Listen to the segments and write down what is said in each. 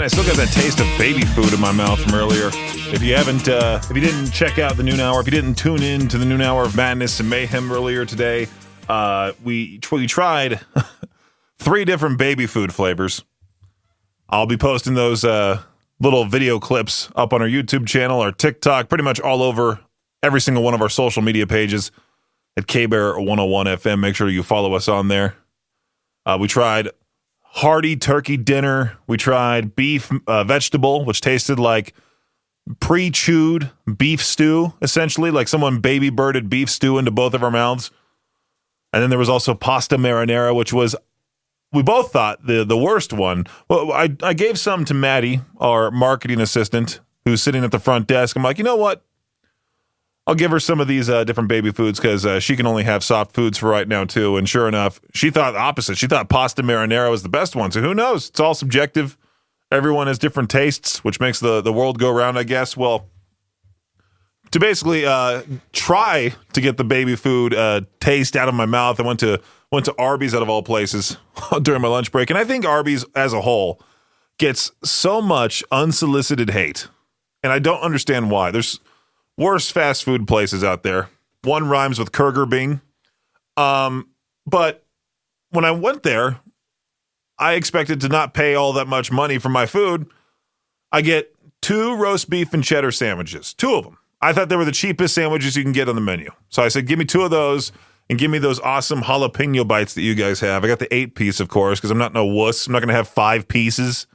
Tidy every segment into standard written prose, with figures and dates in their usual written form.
I still got that taste of baby food in my mouth from earlier. If you didn't check out the noon hour, if you didn't tune in to the noon hour of madness and mayhem earlier today, we tried 3 different baby food flavors. I'll be posting those little video clips up on our YouTube channel, our TikTok, pretty much all over every single one of our social media pages at KBear 101 FM. Make sure you follow us on there. We tried hearty turkey dinner. We tried beef vegetable, which tasted like pre-chewed beef stew, essentially, like someone baby birded beef stew into both of our mouths. And then there was also pasta marinara, which was, we both thought, the worst one. Well, I gave some to Maddie, our marketing assistant, who's sitting at the front desk. I'm like, you know what? I'll give her some of these different baby foods because she can only have soft foods for right now, too. And sure enough, she thought the opposite. She thought pasta marinara was the best one. So who knows? It's all subjective. Everyone has different tastes, which makes the world go round, I guess. Well, to basically try to get the baby food taste out of my mouth, I went to Arby's, out of all places, during my lunch break. And I think Arby's as a whole gets so much unsolicited hate. And I don't understand why. There's worse fast food places out there. One rhymes with Kurger Bing. But when I went there, I expected to not pay all that much money for my food. I get 2 roast beef and cheddar sandwiches, 2 of them. I thought they were the cheapest sandwiches you can get on the menu. So I said, give me 2 of those and give me those awesome jalapeno bites that you guys have. I got the 8-piece, of course, because I'm not no wuss. I'm not going to have 5 pieces.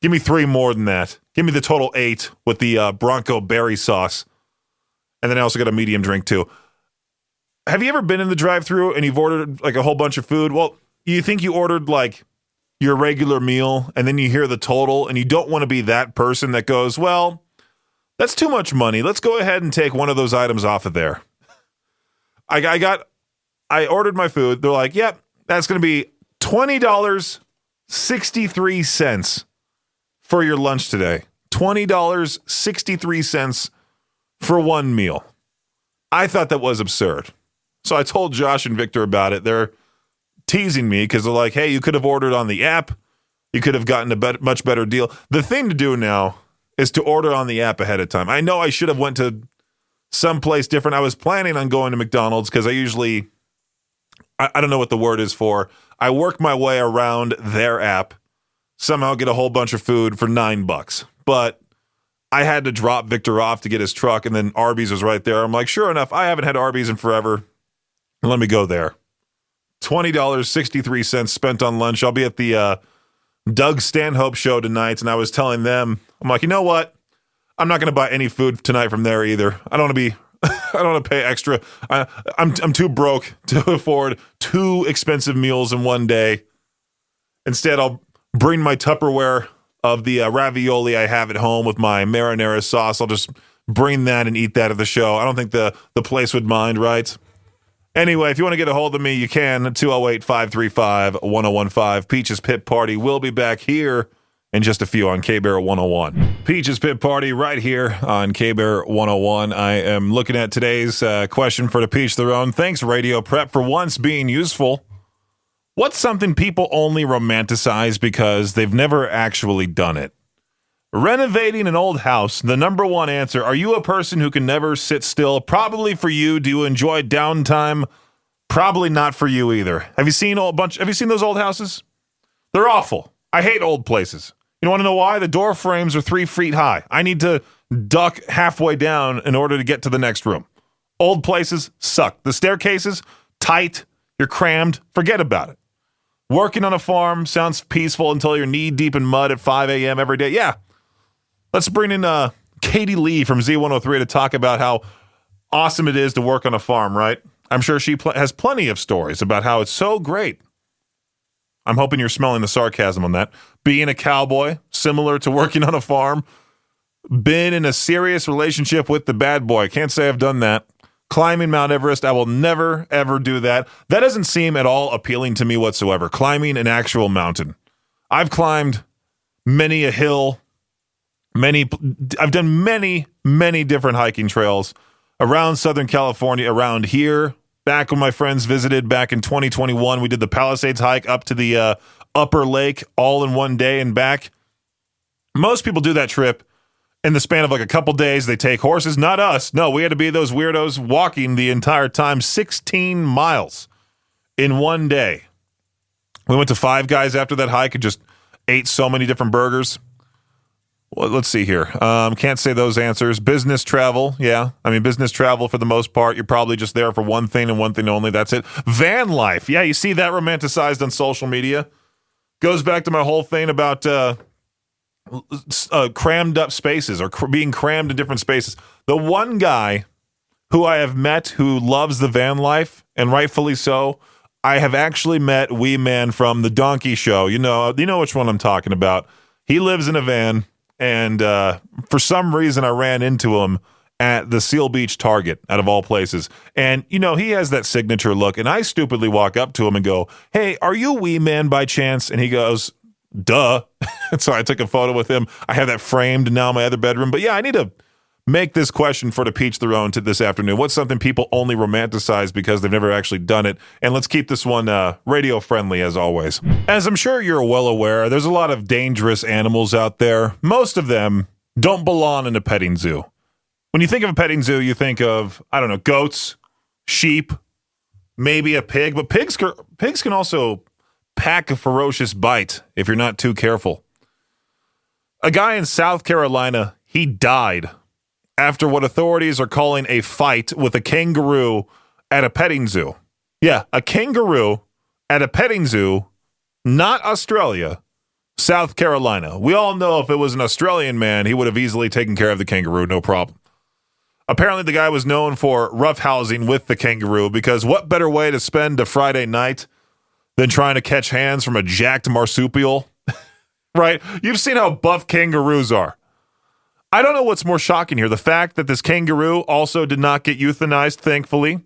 Give me 3 more than that. Give me the total 8 with the Bronco berry sauce. And then I also got a medium drink, too. Have you ever been in the drive-thru and you've ordered, like, a whole bunch of food? Well, you think you ordered, like, your regular meal, and then you hear the total, and you don't want to be that person that goes, well, that's too much money. Let's go ahead and take one of those items off of there. I ordered my food. They're like, yep, that's going to be $20.63 for your lunch today. $20.63 for one meal. I thought that was absurd. So I told Josh and Viktor about it. They're teasing me because they're like, hey, you could have ordered on the app. You could have gotten a much better deal. The thing to do now is to order on the app ahead of time. I know I should have went to someplace different. I was planning on going to McDonald's because I usually, I don't know what the word is for. I work my way around their app, somehow get a whole bunch of food for $9. But I had to drop Viktor off to get his truck, and then Arby's was right there. I'm like, sure enough, I haven't had Arby's in forever. Let me go there. $20.63 spent on lunch. I'll be at the Doug Stanhope show tonight, and I was telling them, I'm like, you know what? I'm not going to buy any food tonight from there either. I don't want to be, I don't want to pay extra. I'm too broke to afford 2 expensive meals in one day. Instead, I'll bring my Tupperware of the ravioli I have at home with my marinara sauce. I'll just bring that and eat that at the show. I don't think the place would mind, right? Anyway, if you want to get a hold of me, you can. 208-535-1015. Peach's Pit Party will be back here in just a few on KBear 101. Peach's Pit Party right here on KBear 101. I am looking at today's question for the Peach Their Own. Thanks, Radio Prep, for once being useful. What's something people only romanticize because they've never actually done it? Renovating an old house, the number one answer. Are you a person who can never sit still? Probably for you. Do you enjoy downtime? Probably not for you either. Have you seen those old houses? They're awful. I hate old places. You want to know why? The door frames are 3 feet high. I need to duck halfway down in order to get to the next room. Old places suck. The staircases, tight. You're crammed. Forget about it. Working on a farm sounds peaceful until you're knee deep in mud at 5 a.m. every day. Yeah. Let's bring in Katie Lee from Z103 to talk about how awesome it is to work on a farm, right? I'm sure she has plenty of stories about how it's so great. I'm hoping you're smelling the sarcasm on that. Being a cowboy, similar to working on a farm. Been in a serious relationship with the bad boy. Can't say I've done that. Climbing Mount Everest, I will never, ever do that. That doesn't seem at all appealing to me whatsoever. Climbing an actual mountain. I've climbed many a hill. I've done many, many different hiking trails around Southern California, around here. Back when my friends visited back in 2021, we did the Palisades hike up to the Upper Lake all in one day and back. Most people do that trip in the span of like a couple days. They take horses. Not us. No, we had to be those weirdos walking the entire time, 16 miles in one day. We went to Five Guys after that hike and just ate so many different burgers. Well, let's see here. Can't say those answers. Business travel. Yeah. I mean, business travel for the most part. You're probably just there for one thing and one thing only. That's it. Van life. Yeah, you see that romanticized on social media. Goes back to my whole thing about crammed up spaces or being crammed in different spaces. The one guy who I have met who loves the van life, and rightfully so, I have actually met Wee Man from the Donkey Show. You know which one I'm talking about. He lives in a van. And for some reason, I ran into him at the Seal Beach Target, out of all places. And, he has that signature look. And I stupidly walk up to him and go, "Hey, are you Wee Man by chance?" And he goes, "Duh." And so I took a photo with him. I have that framed now in my other bedroom. But yeah, I need to make this question for the Peach the Roan to this afternoon. What's something people only romanticize because they've never actually done it? And let's keep this one radio friendly as always. As I'm sure you're well aware, there's a lot of dangerous animals out there. Most of them don't belong in a petting zoo. When you think of a petting zoo, you think of, I don't know, goats, sheep, maybe a pig. But pigs can also pack a ferocious bite if you're not too careful. A guy in South Carolina, he died after what authorities are calling a fight with a kangaroo at a petting zoo. Yeah, a kangaroo at a petting zoo, not Australia, South Carolina. We all know if it was an Australian man, he would have easily taken care of the kangaroo, no problem. Apparently, the guy was known for roughhousing with the kangaroo because what better way to spend a Friday night than trying to catch hands from a jacked marsupial? Right? You've seen how buff kangaroos are. I don't know what's more shocking here, the fact that this kangaroo also did not get euthanized, thankfully,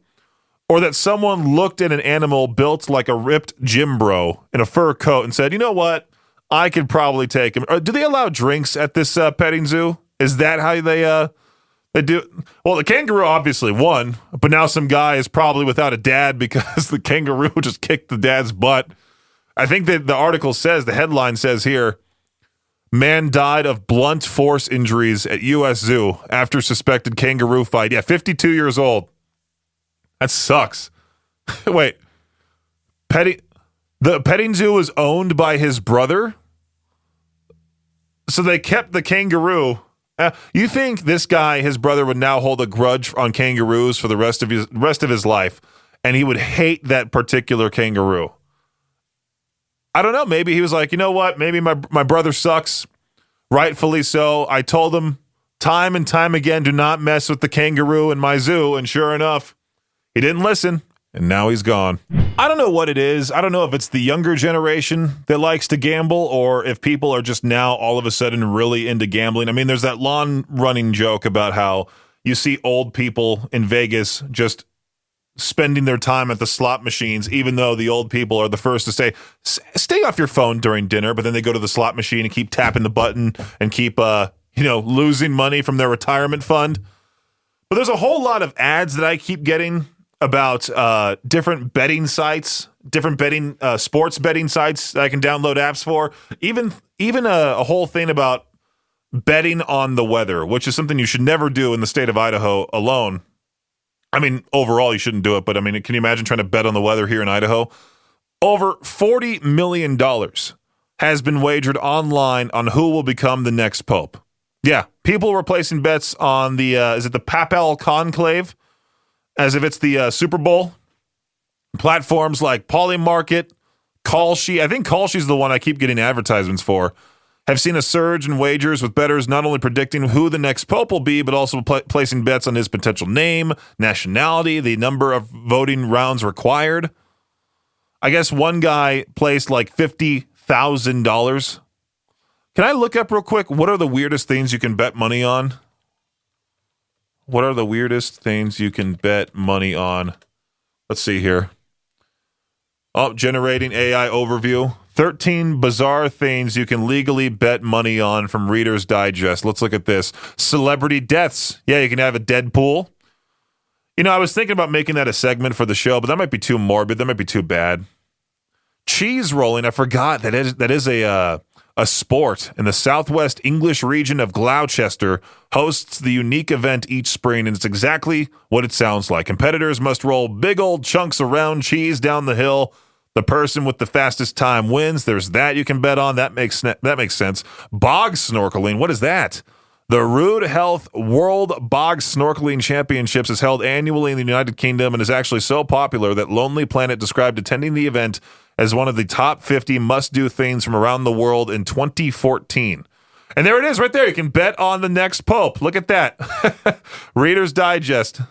or that someone looked at an animal built like a ripped gym bro in a fur coat and said, "You know what? I could probably take him." Or do they allow drinks at this petting zoo? Is that how they do? Well, the kangaroo obviously won, but now some guy is probably without a dad because the kangaroo just kicked the dad's butt. I think that the article says, the headline says here, "Man died of blunt force injuries at U.S. Zoo after suspected kangaroo fight." Yeah, 52 years old. That sucks. Wait, the petting zoo was owned by his brother? So they kept the kangaroo. You think this guy, his brother, would now hold a grudge on kangaroos for the rest of his life, and he would hate that particular kangaroo? I don't know. Maybe he was like, "You know what? Maybe my brother sucks." Rightfully so. I told him time and time again, do not mess with the kangaroo in my zoo. And sure enough, he didn't listen. And now he's gone. I don't know what it is. I don't know if it's the younger generation that likes to gamble or if people are just now all of a sudden really into gambling. I mean, there's that lawn running joke about how you see old people in Vegas just spending their time at the slot machines, even though the old people are the first to say, "Stay off your phone during dinner," but then they go to the slot machine and keep tapping the button and keep losing money from their retirement fund. But there's a whole lot of ads that I keep getting about different betting sites, different betting sports betting sites that I can download apps for, even a whole thing about betting on the weather, which is something you should never do in the state of Idaho alone. I mean, overall, you shouldn't do it, but I mean, can you imagine trying to bet on the weather here in Idaho? Over $40 million has been wagered online on who will become the next pope. Yeah, people were placing bets on the, is it the Papal Conclave? As if it's the Super Bowl. Platforms like Polymarket, Kalshi, I think Kalshi's the one I keep getting advertisements for, have seen a surge in wagers with bettors not only predicting who the next pope will be, but also placing bets on his potential name, nationality, the number of voting rounds required. I guess one guy placed like $50,000. Can I look up real quick? What are the weirdest things you can bet money on? What are the weirdest things you can bet money on? Let's see here. Oh, generating AI overview. 13 bizarre things you can legally bet money on from Reader's Digest. Let's look at this. Celebrity deaths. Yeah, you can have a Deadpool. I was thinking about making that a segment for the show, but that might be too morbid. That might be too bad. Cheese rolling. I forgot that is a a sport in the southwest English region of Gloucester, hosts the unique event each spring, and it's exactly what it sounds like. Competitors must roll big old chunks of round cheese down the hill. The person with the fastest time wins. There's that you can bet on. That makes sense. Bog snorkeling. What is that? The Rude Health World Bog Snorkeling Championships is held annually in the United Kingdom and is actually so popular that Lonely Planet described attending the event as one of the top 50 must-do things from around the world in 2014. And there it is right there. You can bet on the next pope. Look at that. Reader's Digest.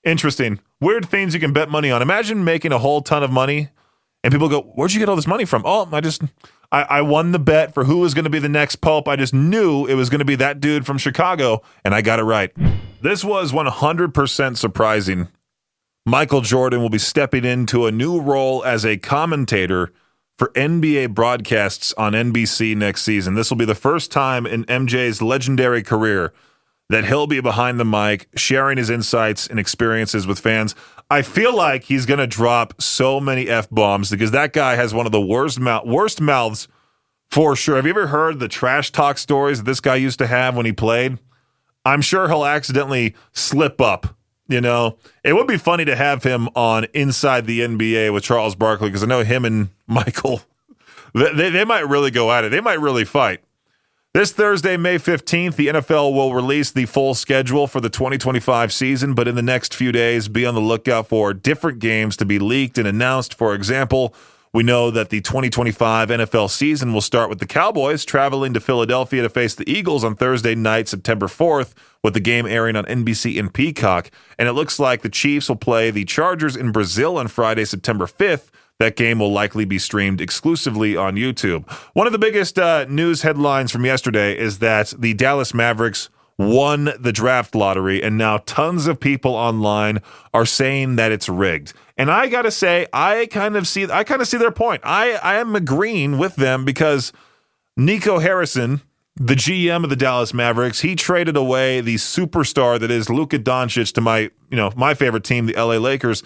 Interesting. Weird things you can bet money on. Imagine making a whole ton of money and people go, where'd you get all this money from? Oh, I won the bet for who was going to be the next pope. I just knew it was going to be that dude from Chicago, and I got it right. This was 100% surprising. Michael Jordan will be stepping into a new role as a commentator for NBA broadcasts on NBC next season. This will be the first time in MJ's legendary career that he'll be behind the mic, sharing his insights and experiences with fans. I feel like he's going to drop so many F-bombs because that guy has one of the worst mouths for sure. Have you ever heard the trash talk stories that this guy used to have when he played? I'm sure he'll accidentally slip up. You know, it would be funny to have him on Inside the NBA with Charles Barkley because I know him and Michael, they might really go at it. They might really fight. This Thursday, May 15th, the NFL will release the full schedule for the 2025 season, but in the next few days, be on the lookout for different games to be leaked and announced. For example, we know that the 2025 NFL season will start with the Cowboys traveling to Philadelphia to face the Eagles on Thursday night, September 4th, with the game airing on NBC and Peacock. And it looks like the Chiefs will play the Chargers in Brazil on Friday, September 5th. That game will likely be streamed exclusively on YouTube. One of the biggest news headlines from yesterday is that the Dallas Mavericks won the draft lottery, and now tons of people online are saying that it's rigged. And I gotta say, I kind of see their point. I am agreeing with them because Nico Harrison, the GM of the Dallas Mavericks, he traded away the superstar that is Luka Doncic to my favorite team, the LA Lakers.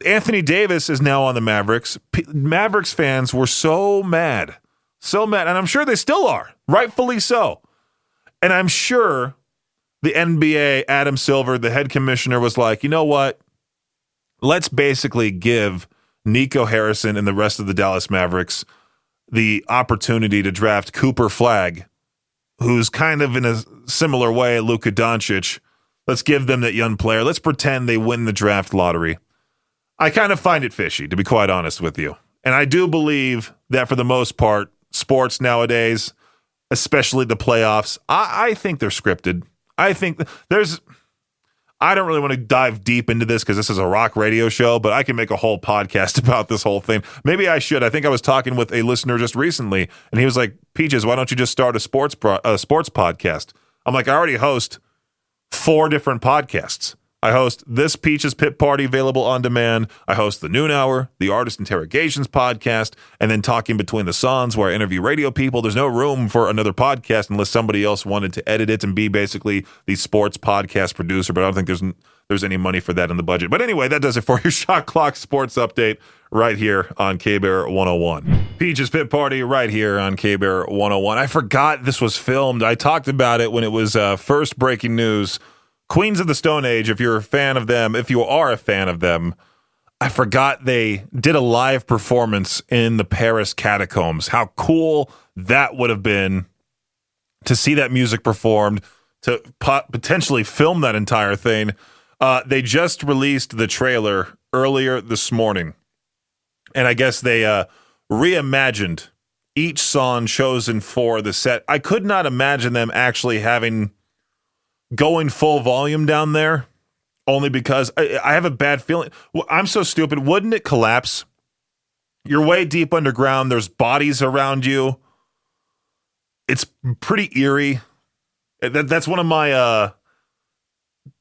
Anthony Davis is now on the Mavericks. Mavericks fans were so mad, and I'm sure they still are, rightfully so. And I'm sure the NBA, Adam Silver, the head commissioner, was like, you know what? Let's basically give Nico Harrison and the rest of the Dallas Mavericks the opportunity to draft Cooper Flagg, who's kind of in a similar way Luka Doncic. Let's give them that young player. Let's pretend they win the draft lottery. I kind of find it fishy, to be quite honest with you. And I do believe that for the most part, sports nowadays, especially the playoffs, I think they're scripted. I don't really want to dive deep into this because this is a rock radio show, but I can make a whole podcast about this whole thing. Maybe I should. I think I was talking with a listener just recently, and he was like, Peaches, why don't you just start a sports podcast? I'm like, I already host 4 different podcasts. I host this Peaches Pit Party, available on demand. I host the Noon Hour, the Artist Interrogations podcast, and then Talking Between the Songs, where I interview radio people. There's no room for another podcast unless somebody else wanted to edit it and be basically the sports podcast producer, but I don't think there's any money for that in the budget. But anyway, that does it for your Shot Clock Sports Update right here on K-Bear 101. Peaches Pit Party right here on K-Bear 101. I forgot this was filmed. I talked about it when it was first breaking news. Queens of the Stone Age, if you're a fan of them, if you are a fan of them, I forgot they did a live performance in the Paris catacombs. How cool that would have been to see that music performed, to potentially film that entire thing. They just released the trailer earlier this morning, and I guess they reimagined each song chosen for the set. I could not imagine them actually going full volume down there, only because I have a bad feeling. I'm so stupid. Wouldn't it collapse? You're way deep underground. There's bodies around you. It's pretty eerie. That's one of my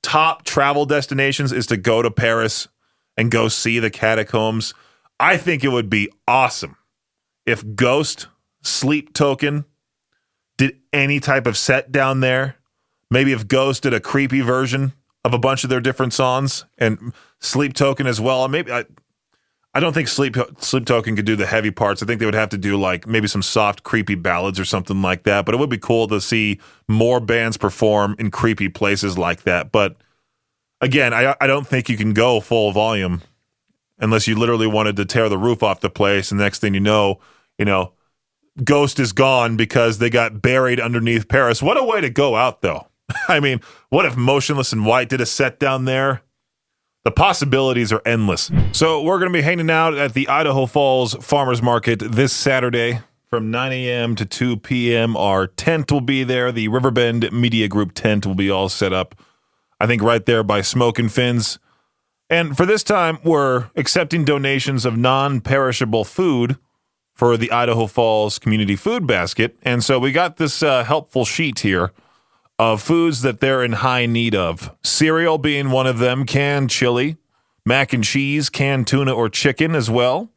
top travel destinations, is to go to Paris and go see the catacombs. I think it would be awesome if Ghost, Sleep Token did any type of set down there. Maybe if Ghost did a creepy version of a bunch of their different songs, and Sleep Token as well. Maybe I don't think Sleep Token could do the heavy parts. I think they would have to do like maybe some soft, creepy ballads or something like that. But it would be cool to see more bands perform in creepy places like that. But again, I don't think you can go full volume unless you literally wanted to tear the roof off the place. And next thing you know, Ghost is gone because they got buried underneath Paris. What a way to go out, though. I mean, what if Motionless in White did a set down there? The possibilities are endless. So we're going to be hanging out at the Idaho Falls Farmers Market this Saturday from 9 a.m. to 2 p.m. Our tent will be there. The Riverbend Media Group tent will be all set up, I think, right there by Smokin' Fins. And for this time, we're accepting donations of non-perishable food for the Idaho Falls Community Food Basket. And so we got this helpful sheet here of foods that they're in high need of. Cereal being one of them, canned chili, mac and cheese, canned tuna or chicken as well.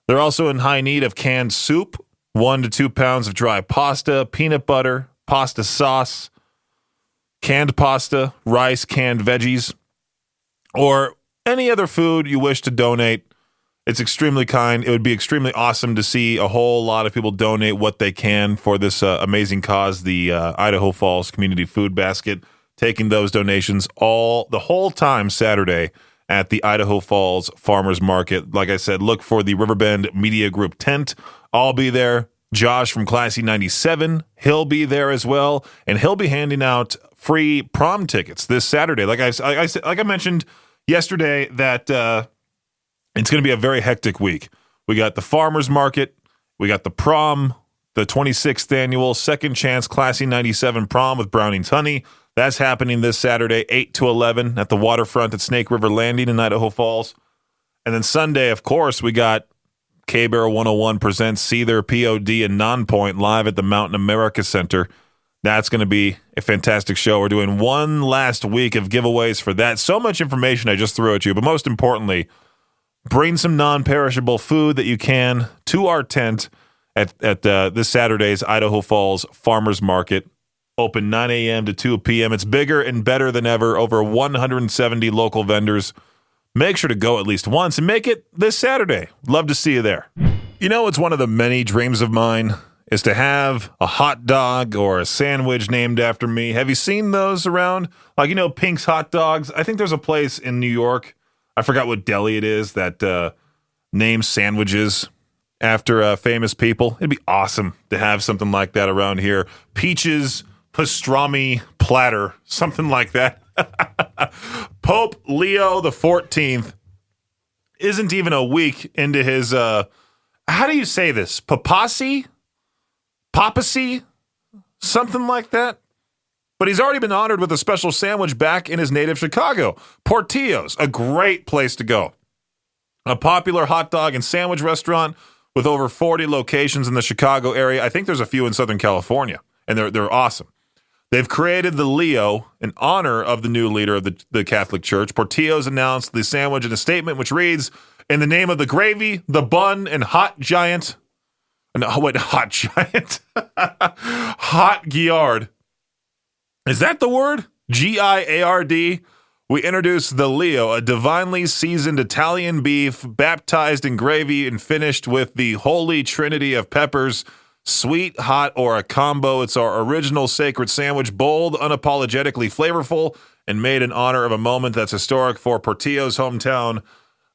They're also in high need of canned soup, 1 to 2 pounds of dry pasta, peanut butter, pasta sauce, canned pasta, rice, canned veggies, or any other food you wish to donate. It's extremely kind. It would be extremely awesome to see a whole lot of people donate what they can for this amazing cause, the Idaho Falls Community Food Basket, taking those donations the whole time Saturday at the Idaho Falls Farmers Market. Like I said, look for the Riverbend Media Group tent. I'll be there. Josh from Classy 97, he'll be there as well, and he'll be handing out free prom tickets this Saturday. Like I mentioned yesterday, that it's going to be a very hectic week. We got the farmers market, we got the prom, the 26th annual Second Chance Classy 97 prom with Browning's Honey. That's happening this Saturday, 8 to 11 at the waterfront at Snake River Landing in Idaho Falls. And then Sunday, of course, we got K-Bear 101 presents Seether, POD, and Nonpoint live at the Mountain America Center. That's going to be a fantastic show. We're doing one last week of giveaways for that. So much information I just threw at you, but most importantly, bring some non-perishable food that you can to our tent at this Saturday's Idaho Falls Farmers Market. Open 9 a.m. to 2 p.m. It's bigger and better than ever. Over 170 local vendors. Make sure to go at least once and make it this Saturday. Love to see you there. You know, it's one of the many dreams of mine is to have a hot dog or a sandwich named after me. Have you seen those around? Like, Pink's Hot Dogs? I think there's a place in New York, I forgot what deli it is, that names sandwiches after famous people. It'd be awesome to have something like that around here. Peaches pastrami platter, something like that. Pope Leo the 14th isn't even a week into his, how do you say this? Papacy? Something like that? But he's already been honored with a special sandwich back in his native Chicago. Portillo's, a great place to go. A popular hot dog and sandwich restaurant with over 40 locations in the Chicago area. I think there's a few in Southern California, and they're awesome. They've created the Leo in honor of the new leader of the Catholic Church. Portillo's announced the sandwich in a statement which reads, "In the name of the gravy, the bun, and hot giant." No, wait, hot giant. Hot Giard. Is that the word? Giard. We introduce the Leo, a divinely seasoned Italian beef, baptized in gravy and finished with the holy trinity of peppers, sweet, hot, or a combo. It's our original sacred sandwich, bold, unapologetically flavorful, and made in honor of a moment that's historic for Portillo's hometown.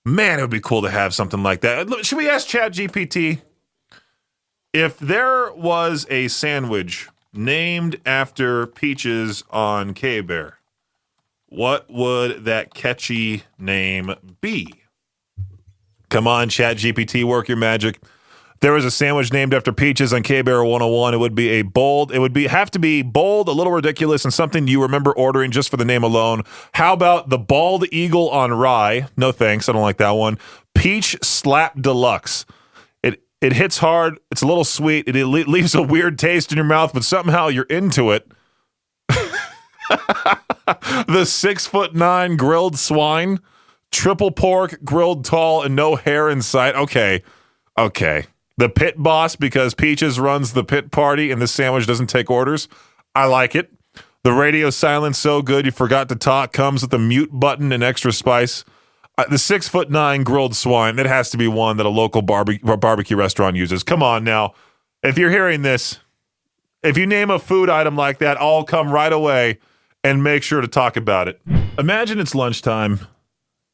Man, it would be cool to have something like that. Should we ask ChatGPT? If there was a sandwich named after Peaches on K-Bear, what would that catchy name be? Come on, ChatGPT, work your magic. If there was a sandwich named after Peaches on K-Bear 101, it would be have to be bold, a little ridiculous, and something you remember ordering just for the name alone. How about the Bald Eagle on Rye? No thanks, I don't like that one. Peach Slap Deluxe. It hits hard. It's a little sweet. It leaves a weird taste in your mouth, but somehow you're into it. The 6'9" grilled swine, triple pork, grilled tall, and no hair in sight. Okay. The pit boss, because Peaches runs the pit party and this sandwich doesn't take orders. I like it. The radio silence so good you forgot to talk, comes with a mute button and extra spice. The 6'9" grilled swine, that has to be one that a local barbecue restaurant uses. Come on now. If you're hearing this, if you name a food item like that, I'll come right away and make sure to talk about it. Imagine it's lunchtime.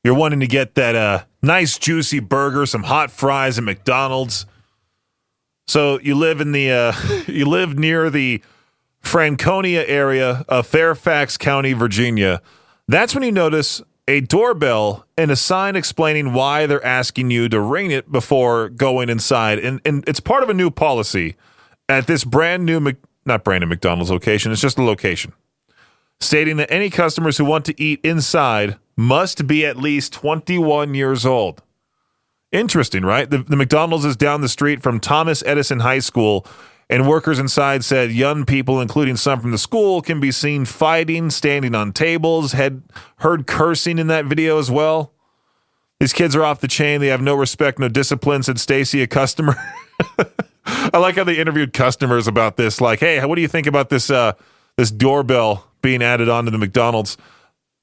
You're wanting to get that nice juicy burger, some hot fries at McDonald's. So you live in the you live near the Franconia area of Fairfax County, Virginia. That's when you notice a doorbell and a sign explaining why they're asking you to ring it before going inside. And it's part of a new policy at this not brand new McDonald's location, it's just a location, stating that any customers who want to eat inside must be at least 21 years old. Interesting, right? The McDonald's is down the street from Thomas Edison High School, and workers inside said young people, including some from the school, can be seen fighting, standing on tables, heard cursing in that video as well. These kids are off the chain. They have no respect, no discipline, said Stacy, a customer. I like how they interviewed customers about this. Like, hey, what do you think about this doorbell being added onto the McDonald's?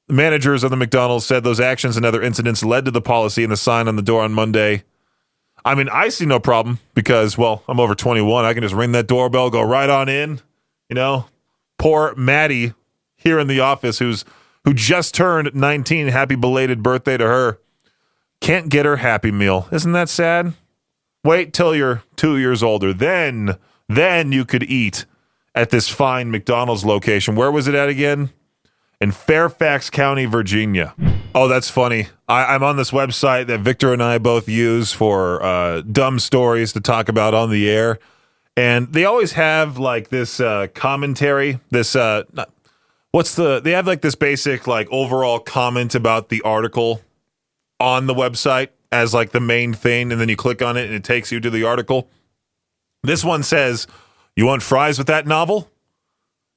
The managers of the McDonald's said those actions and other incidents led to the policy and the sign on the door on Monday. I mean, I see no problem because, well, I'm over 21. I can just ring that doorbell, go right on in. You know, poor Maddie here in the office who just turned 19. Happy belated birthday to her. Can't get her Happy Meal. Isn't that sad? Wait till you're 2 years older. Then you could eat at this fine McDonald's location. Where was it at again? In Fairfax County, Virginia. Oh, that's funny. I'm on this website that Viktor and I both use for dumb stories to talk about on the air. And they always have like this commentary, they have like this basic like overall comment about the article on the website as like the main thing. And then you click on it and it takes you to the article. This one says, "You want fries with that novel?"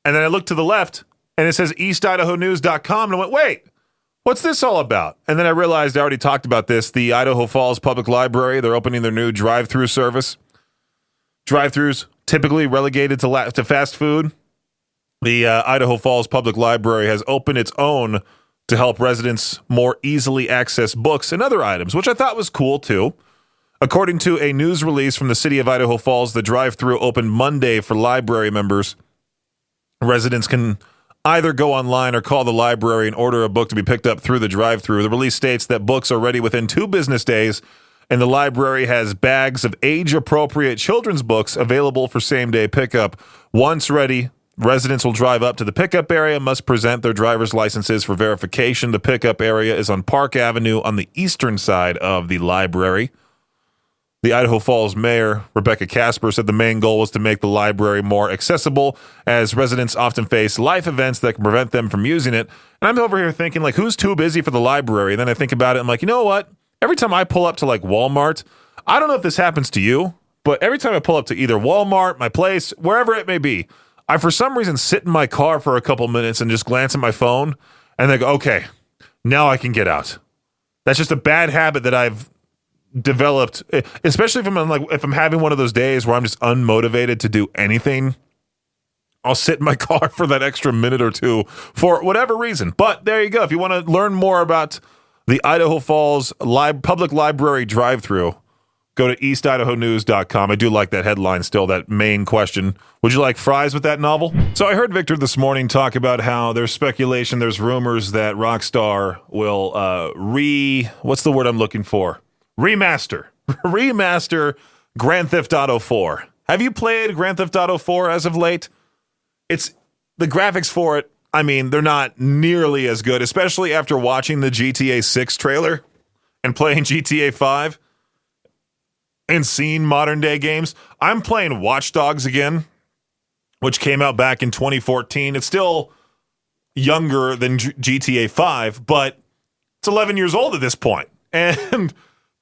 And then I look to the left and it says eastidahonews.com. And I went, wait, what's this all about? And then I realized I already talked about this. The Idaho Falls Public Library, they're opening their new drive-through service. Drive-throughs typically relegated to fast food. The Idaho Falls Public Library has opened its own to help residents more easily access books and other items, which I thought was cool too. According to a news release from the city of Idaho Falls, the drive-through opened Monday for library members. Residents can either go online or call the library and order a book to be picked up through the drive-thru. The release states that books are ready within 2 business days, and the library has bags of age-appropriate children's books available for same-day pickup. Once ready, residents will drive up to the pickup area, must present their driver's licenses for verification. The pickup area is on Park Avenue on the eastern side of the library. The Idaho Falls mayor, Rebecca Casper, said the main goal was to make the library more accessible, as residents often face life events that can prevent them from using it. And I'm over here thinking, like, who's too busy for the library? And then I think about it, I'm like, you know what? Every time I pull up to, like, Walmart, I don't know if this happens to you, but every time I pull up to either Walmart, my place, wherever it may be, I, for some reason, sit in my car for a couple minutes and just glance at my phone, and then go, okay, now I can get out. That's just a bad habit that I've developed, especially if I'm having one of those days where I'm just unmotivated to do anything. I'll sit in my car for that extra minute or two for whatever reason. But there you go. If you want to learn more about the Idaho Falls Public Library drive-thru, go to eastidahonews.com. I do like that headline still, that main question. Would you like fries with that novel? So I heard Viktor this morning talk about how there's speculation, there's rumors that Rockstar will what's the word I'm looking for? Remaster Grand Theft Auto 4. Have you played Grand Theft Auto 4 as of late? It's the graphics for it. I mean, they're not nearly as good, especially after watching the GTA 6 trailer and playing GTA 5 and seeing modern day games. I'm playing Watch Dogs again, which came out back in 2014. It's still younger than GTA 5, but it's 11 years old at this point. And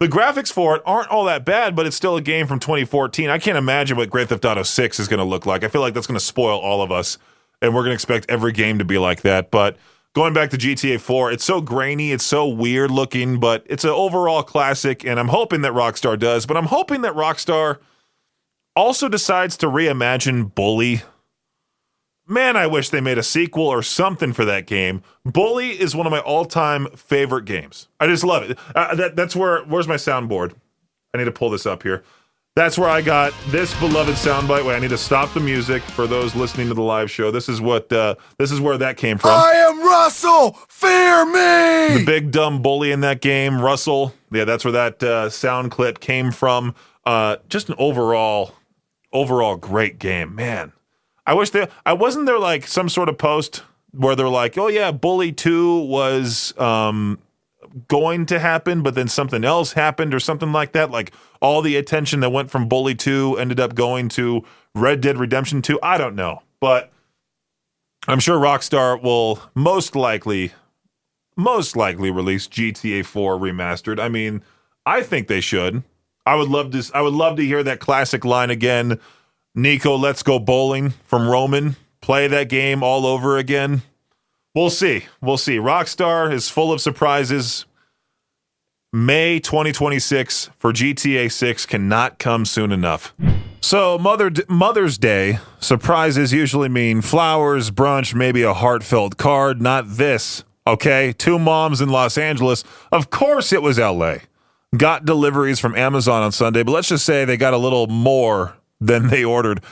the graphics for it aren't all that bad, but it's still a game from 2014. I can't imagine what Grand Theft Auto 6 is going to look like. I feel like that's going to spoil all of us, and we're going to expect every game to be like that. But going back to GTA 4, it's so grainy, it's so weird looking, but it's an overall classic, and I'm hoping that Rockstar does. But I'm hoping that Rockstar also decides to reimagine Bully. man, I wish they made a sequel or something for that game. Bully is one of my all-time favorite games. I just love it. Where's my soundboard? I need to pull this up here. That's where I got this beloved soundbite. Wait, I need to stop the music for those listening to the live show. This is where that came from. I am Russell. Fear me. The big dumb bully in that game, Russell. Yeah, that's where that sound clip came from. Just an overall great game, man. I wish wasn't there like some sort of post where they're like, oh yeah, Bully 2 was going to happen, but then something else happened or something like that. Like all the attention that went from Bully 2 ended up going to Red Dead Redemption 2. I don't know, but I'm sure Rockstar will most likely release GTA 4 remastered. I mean, I think they should. I would love to hear that classic line again. Nico, let's go bowling from Roman. Play that game all over again. We'll see. Rockstar is full of surprises. May 2026 for GTA 6 cannot come soon enough. So Mother's Day, surprises usually mean flowers, brunch, maybe a heartfelt card. Not this, okay? 2 moms in Los Angeles. Of course it was LA. Got deliveries from Amazon on Sunday, but let's just say they got a little more than they ordered.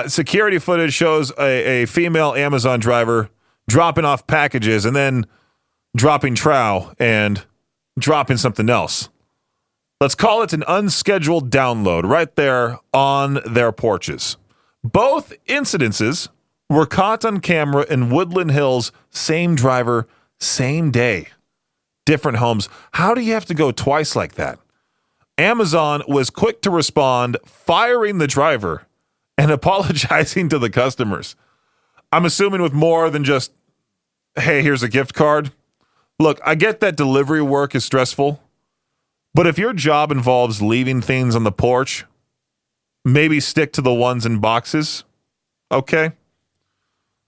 Security footage shows a female Amazon driver dropping off packages and then dropping trow and dropping something else. Let's call it an unscheduled download right there on their porches. Both incidences were caught on camera in Woodland Hills, same driver, same day. Different homes. How do you have to go twice like that? Amazon was quick to respond, firing the driver and apologizing to the customers. I'm assuming with more than just, hey, here's a gift card. Look, I get that delivery work is stressful, but if your job involves leaving things on the porch, maybe stick to the ones in boxes, okay?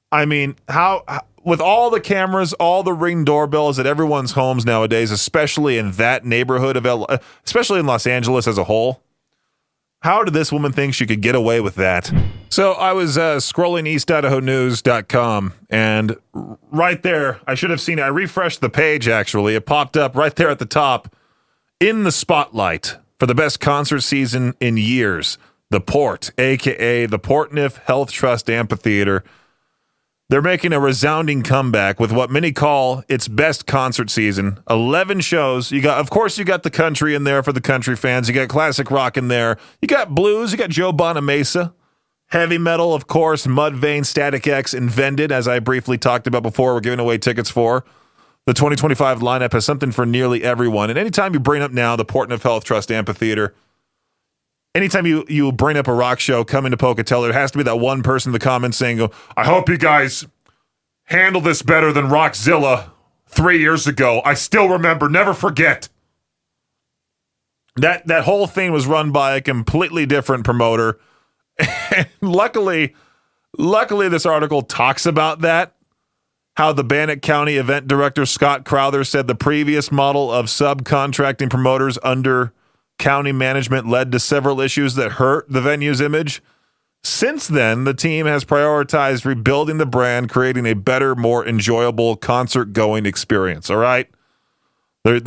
I mean, how with all the cameras, all the Ring doorbells at everyone's homes nowadays, especially in that neighborhood of LA, especially in Los Angeles as a whole, how did this woman think she could get away with that? So I was scrolling eastidahonews.com, and right there, I should have seen it. I refreshed the page, actually. It popped up right there at the top. In the spotlight for the best concert season in years, the Port, a.k.a. the Portneuf Health Trust Amphitheater. They're making a resounding comeback with what many call its best concert season. 11 shows. Of course, you got the country in there for the country fans. You got classic rock in there. You got blues. You got Joe Bonamassa. Heavy metal, of course, Mudvayne, Static X, and Vended, as I briefly talked about before. We're giving away tickets for. The 2025 lineup has something for nearly everyone. And anytime you bring up now the Portneuf Health Trust Amphitheater, anytime you bring up a rock show coming to Pocatello, there has to be that one person in the comments saying, I hope you guys handle this better than Rockzilla 3 years ago. I still remember, never forget. That whole thing was run by a completely different promoter. And luckily, this article talks about that. How the Bannock County event director Scott Crowther said the previous model of subcontracting promoters under county management led to several issues that hurt the venue's image. Since then, the team has prioritized rebuilding the brand, creating a better, more enjoyable concert-going experience. All right, they've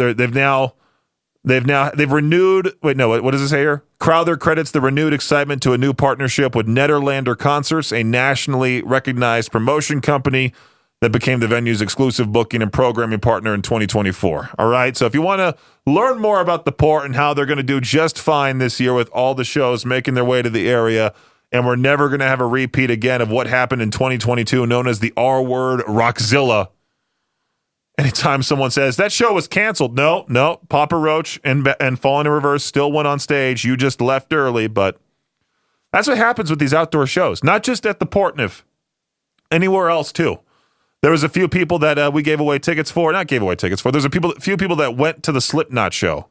renewed. Wait, no, what does it say here? Crowther credits the renewed excitement to a new partnership with Nederlander Concerts, a nationally recognized promotion company that became the venue's exclusive booking and programming partner in 2024. All right, so if you want to learn more about the Port and how they're going to do just fine this year with all the shows making their way to the area, and we're never going to have a repeat again of what happened in 2022, known as the R-word Rockzilla. Anytime someone says, that show was canceled, no, Papa Roach and Falling in Reverse still went on stage. You just left early, but that's what happens with these outdoor shows, not just at the Portneuf, anywhere else too. There was a few people that we gave away tickets for. Not gave away tickets for. There's a few people that went to the Slipknot show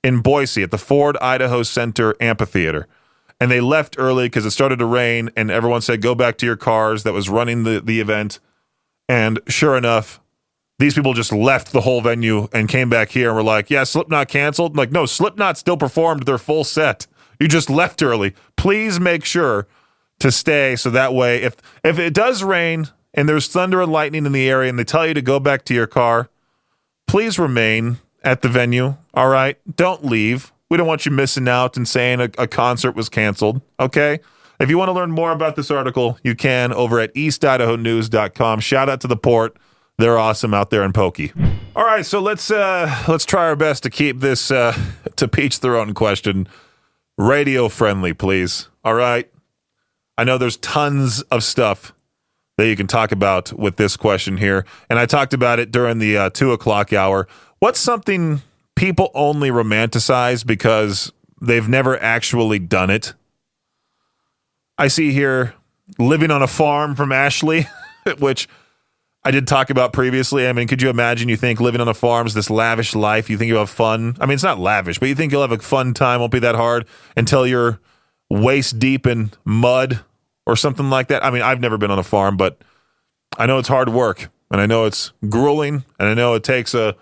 in Boise at the Ford Idaho Center Amphitheater. And they left early because it started to rain, and everyone said, go back to your cars that was running the event. And sure enough, these people just left the whole venue and came back here and were like, yeah, Slipknot canceled. I'm like, no, Slipknot still performed their full set. You just left early. Please make sure to stay, so that way if it does rain and there's thunder and lightning in the area and they tell you to go back to your car, please remain at the venue, all right? Don't leave. We don't want you missing out and saying a concert was canceled, okay? If you want to learn more about this article, you can over at eastidahonews.com. Shout out to the port. They're awesome out there in Pokey. All right, so let's try our best to keep this to Peach the Roan question radio friendly, please. All right? I know there's tons of stuff that you can talk about with this question here, and I talked about it during the 2 o'clock hour. What's something people only romanticize because they've never actually done it? I see here living on a farm from Ashley, which I did talk about previously. I mean, could you imagine, you think living on a farm is this lavish life? You think you'll have fun? I mean, it's not lavish, but you think you'll have a fun time, won't be that hard until you're waist deep in mud or something like that. I mean, I've never been on a farm, but I know it's hard work, and I know it's grueling, and I know it takes a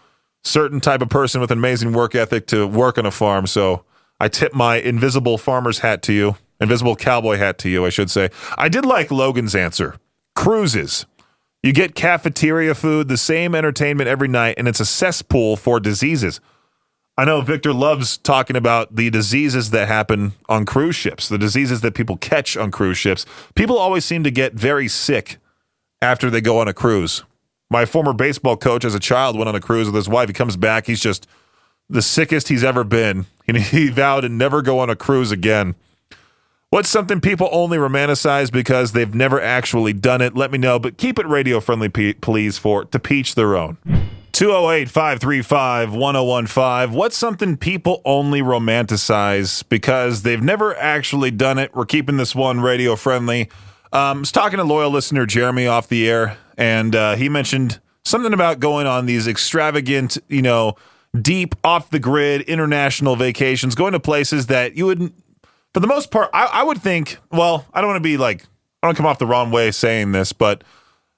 certain type of person with an amazing work ethic to work on a farm. So I tip my invisible farmer's hat to you. Invisible cowboy hat to you, I should say. I did like Logan's answer. Cruises. You get cafeteria food, the same entertainment every night, and it's a cesspool for diseases. I know Viktor loves talking about the diseases that happen on cruise ships, the diseases that people catch on cruise ships. People always seem to get very sick after they go on a cruise. My former baseball coach as a child went on a cruise with his wife. He comes back. He's just the sickest he's ever been. He vowed to never go on a cruise again. What's something people only romanticize because they've never actually done it? Let me know, but keep it radio friendly, please, to Peach their own. 208-535-1015. What's something people only romanticize because they've never actually done it? We're keeping this one radio friendly. I was talking to loyal listener Jeremy off the air, and he mentioned something about going on these extravagant, deep, off the grid, international vacations, going to places that you wouldn't. For the most part, I would think, well, I don't want to be like, I don't come off the wrong way saying this, but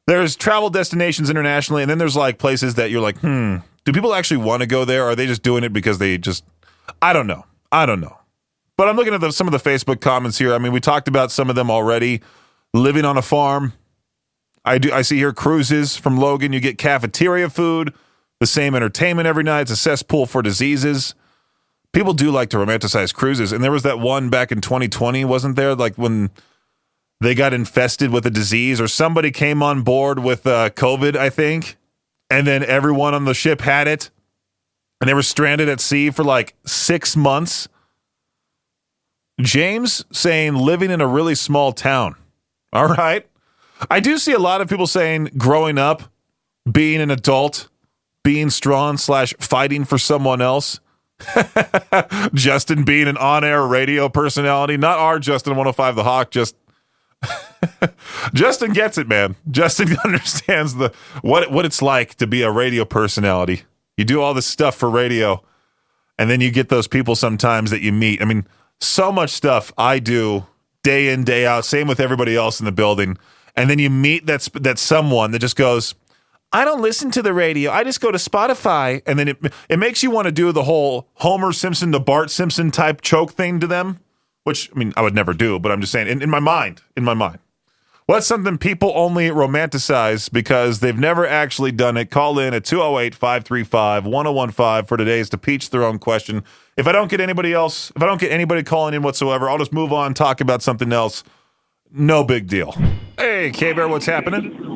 there's travel destinations internationally, and then there's like places that you're like, do people actually want to go there? Or are they just doing it because they just, I don't know. But I'm looking at some of the Facebook comments here. I mean, we talked about some of them already. Living on a farm. I see here cruises from Logan. You get cafeteria food, the same entertainment every night. It's a cesspool for diseases. People do like to romanticize cruises. And there was that one back in 2020, wasn't there? Like when they got infested with a disease or somebody came on board with COVID, I think. And then everyone on the ship had it. And they were stranded at sea for like 6 months. James saying living in a really small town. All right. I do see a lot of people saying growing up, being an adult, being strong / fighting for someone else. Justin being an on-air radio personality, not our Justin 105 the Hawk, just Justin gets it, man. Justin understands what it's like to be a radio personality. You do all this stuff for radio, and then you get those people sometimes that you meet. I mean, so much stuff I do day in, day out, same with everybody else in the building, and then you meet that someone that just goes, I don't listen to the radio. I just go to Spotify. And then it makes you want to do the whole Homer Simpson to Bart Simpson type choke thing to them, which, I mean, I would never do, but I'm just saying in my mind. What's something people only romanticize because they've never actually done it? Call in at 208-535-1015 for today's To Peach Their Own question. If I don't get anybody calling in whatsoever, I'll just move on, talk about something else. No big deal. Hey, K-Bear, what's happening?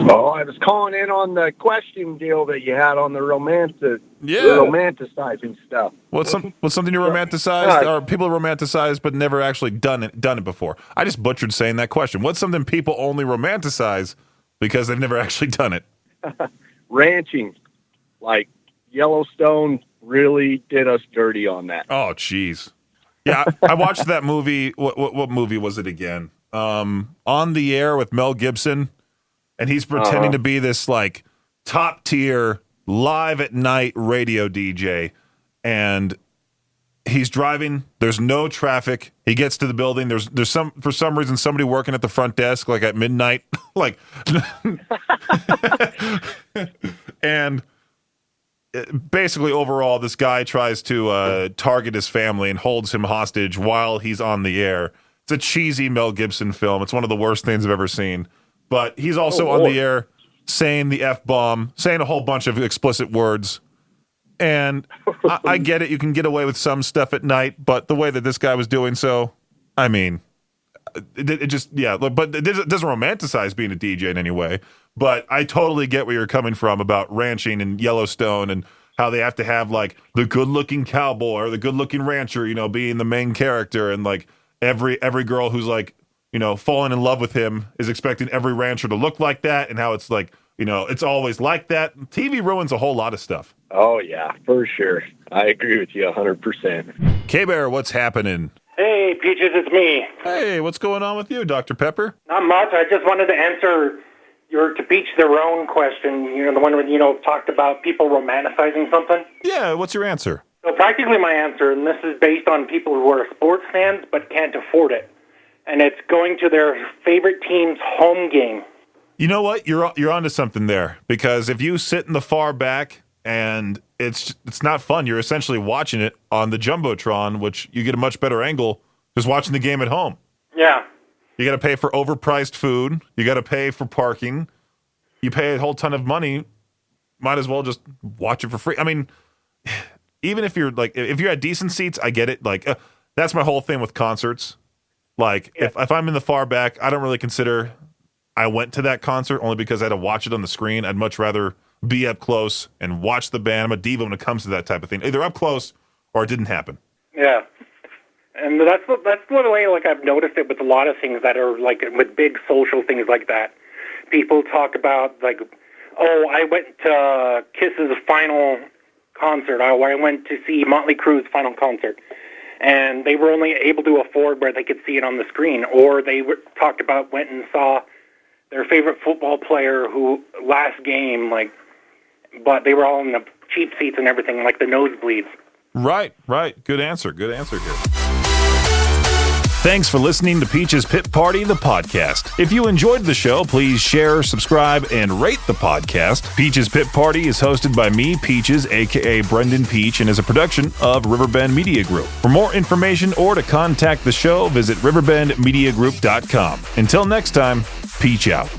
Oh, I was calling in on the question deal that you had on the romanticizing stuff. What's something you romanticize, or people romanticize but never actually done it before? I just butchered saying that question. What's something people only romanticize because they've never actually done it? Ranching, like Yellowstone, really did us dirty on that. Oh, jeez. Yeah, I watched that movie. What movie was it again? On the Air with Mel Gibson. And he's pretending to be this like top tier live at night radio DJ. And he's driving. There's no traffic. He gets to the building. There's for some reason somebody working at the front desk like at midnight. like and basically overall this guy tries to target his family and holds him hostage while he's on the air. It's a cheesy Mel Gibson film. It's one of the worst things I've ever seen. But he's also on the air saying the F-bomb, saying a whole bunch of explicit words. And I get it. You can get away with some stuff at night, but the way that this guy was doing so, I mean, it just, yeah. But it doesn't romanticize being a DJ in any way. But I totally get where you're coming from about ranching in Yellowstone and how they have to have, like, the good-looking cowboy or the good-looking rancher, you know, being the main character. And, like, every girl who's, like, you know, falling in love with him is expecting every rancher to look like that, and how it's like, you know, it's always like that. TV ruins a whole lot of stuff. Oh, yeah, for sure. I agree with you 100%. K-Bear, what's happening? Hey, Peaches, it's me. Hey, what's going on with you, Dr. Pepper? Not much. I just wanted to answer your to each their own question. You know, the one where, you know, talked about people romanticizing something. Yeah, what's your answer? So practically my answer, and this is based on people who are sports fans but can't afford it, and it's going to their favorite team's home game. You know what? You're onto something there, because if you sit in the far back and it's not fun, you're essentially watching it on the Jumbotron, which you get a much better angle just watching the game at home. Yeah. You got to pay for overpriced food. You got to pay for parking. You pay a whole ton of money. Might as well just watch it for free. I mean, even if you're like, if you're at decent seats, I get it. Like, that's my whole thing with concerts. Like, if I'm in the far back, I don't really consider I went to that concert only because I had to watch it on the screen. I'd much rather be up close and watch the band. I'm a diva when it comes to that type of thing. Either up close or it didn't happen. Yeah. And that's the way, like, I've noticed it with a lot of things that are, like, with big social things like that. People talk about, like, oh, I went to Kiss's final concert. I went to see Motley Crue's final concert. And they were only able to afford where they could see it on the screen. Or they talked about went and saw their favorite football player who last game, like, but they were all in the cheap seats and everything, like the nosebleeds. Right. Good answer here. Thanks for listening to Peach's Pit Party, the podcast. If you enjoyed the show, please share, subscribe, and rate the podcast. Peach's Pit Party is hosted by me, Peaches, a.k.a. Brendan Peach, and is a production of Riverbend Media Group. For more information or to contact the show, visit riverbendmediagroup.com. Until next time, Peach out.